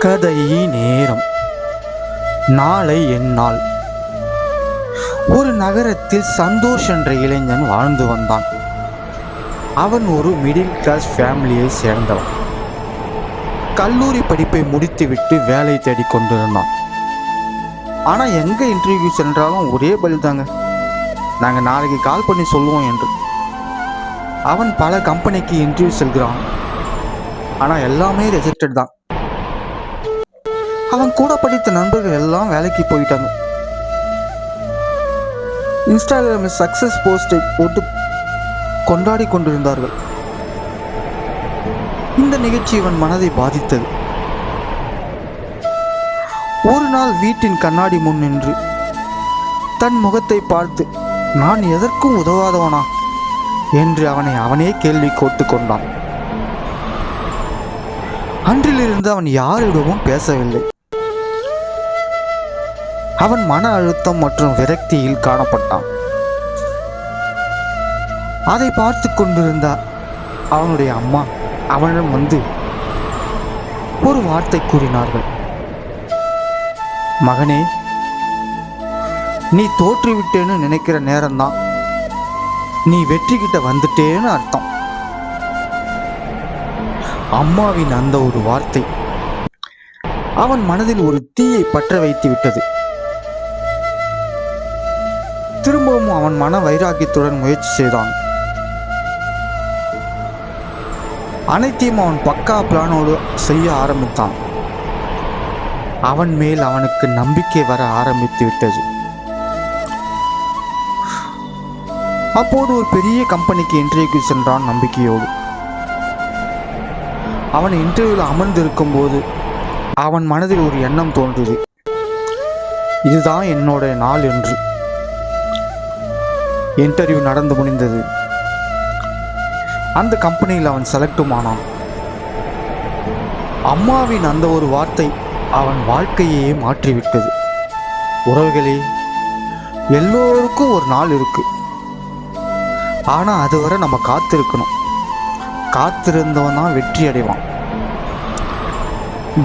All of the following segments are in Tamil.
கதை நேரம். நாளை எந்நாள். ஒரு நகரத்தில் சந்தோஷ் என்ற இளைஞன் வாழ்ந்து வந்தான். அவன் ஒரு மிடில் கிளாஸ் ஃபேமிலியை சேர்ந்தவன். கல்லூரி படிப்பை முடித்துவிட்டு வேலை தேடிக் கொண்டிருந்தான். ஆனால் எங்கே இன்டர்வியூ சென்றாலும் ஒரே பதில் தாங்க, நாங்கள் நாளைக்கு கால் பண்ணி சொல்லுவோம் என்று. அவன் பல கம்பெனிக்கு இன்டர்வியூ செல்கிறான், ஆனால் எல்லாமே ரிஜெக்டட் தான். அவன் கூட படித்த நண்பர்கள் எல்லாம் வேலைக்கு போயிட்டாங்க. இன்ஸ்டாகிராமில் சக்சஸ் போஸ்டை போட்டு கொண்டாடி கொண்டிருந்தார்கள். இந்த நிகழ்ச்சி இவன் மனதை பாதித்தது. ஒரு நாள் வீட்டின் கண்ணாடி முன் நின்று தன் முகத்தை பார்த்து, நான் எதற்கும் உதவாதவனா என்று அவனே கேள்வி கோட்டு கொண்டான். அன்றிலிருந்து அவன் யாரிடமும் பேசவில்லை. அவன் மன அழுத்தம் மற்றும் விரக்தியில் காணப்பட்டான். அதை பார்த்து கொண்டிருந்த அவனுடைய அம்மா அவனிடம் வந்து ஒரு வார்த்தை கூறினார்கள். மகனே, நீ தோற்றுவிட்டேன்னு நினைக்கிற நேரம்தான் நீ வெற்றி கிட்ட வந்துட்டேன்னு அர்த்தம். அம்மாவின் அந்த ஒரு வார்த்தை அவன் மனதில் ஒரு தீயை பற்ற வைத்து விட்டது. திரும்பவும் அவன் மன வைராக்கியத்துடன் முயற்சி செய்தான். அனைத்தையும் அவன் பக்கா பிளானோடு செய்ய ஆரம்பித்தான். அவன் மேல் அவனுக்கு நம்பிக்கை வர ஆரம்பித்து விட்டது. அப்போது ஒரு பெரிய கம்பெனிக்கு இன்டர்வியூக்கு சென்றான் நம்பிக்கையோடு. அவன் இன்டர்வியூவில் அமர்ந்திருக்கும் போது அவன் மனதில் ஒரு எண்ணம் தோன்றியது, இதுதான் என்னோட நாள் என்று. இன்டர்வியூ நடந்து முடிந்தது. அந்த கம்பெனியில் அவன் செலக்டும் ஆனான். அம்மாவின் அந்த ஒரு வார்த்தை அவன் வாழ்க்கையே மாற்றிவிட்டது. உறவுகளே, எல்லோருக்கும் ஒரு நாள் இருக்கு, ஆனால் அதுவரை நம்ம காத்திருக்கணும். காத்திருந்தவன் தான் வெற்றி அடைவான்.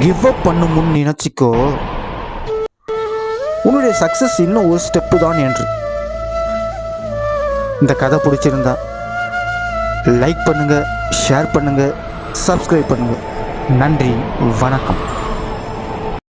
கிவ் அப் பண்ணும் முன் நினைச்சிக்கோ, உன்னுடைய சக்சஸ் இன்னும் ஒரு ஸ்டெப்பு தான் என்று. இந்த கதை பிடிச்சிருந்தா லைக் பண்ணுங்க, ஷேர் பண்ணுங்க, சப்ஸ்கிரைப் பண்ணுங்க. நன்றி, வணக்கம்.